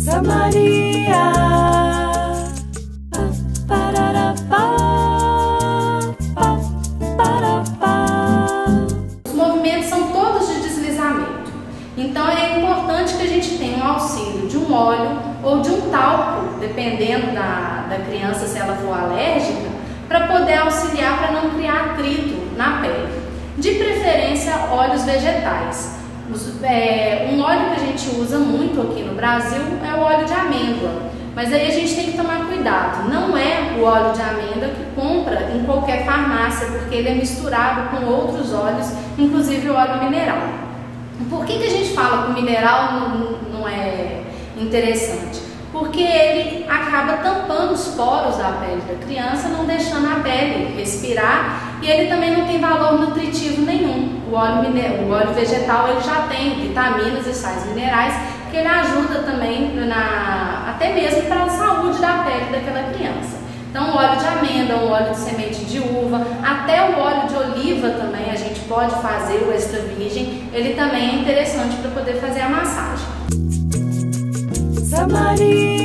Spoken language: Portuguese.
Samaria. Os movimentos são todos de deslizamento, então é importante que a gente tenha um auxílio de um óleo ou de um talco, dependendo da criança, se ela for alérgica, para poder auxiliar para não criar atrito na pele. De preferência, óleos vegetais. Um óleo que a gente usa muito aqui no Brasil é o óleo de amêndoa, mas aí a gente tem que tomar cuidado. Não é o óleo de amêndoa que compra em qualquer farmácia, porque ele é misturado com outros óleos, inclusive o óleo mineral. Por que a gente fala que o mineral não é interessante? Porque ele acaba tampando os poros da pele da criança, não deixando a pele respirar, e ele também não tem valor nutritivo nenhum. O óleo vegetal ele já tem vitaminas e sais minerais que ele ajuda também até mesmo para a saúde da pele daquela criança. Então, o óleo de amêndoa, o óleo de semente de uva, até o óleo de oliva também a gente pode fazer, o extra virgem, ele também é interessante para poder fazer a massagem. Samaria.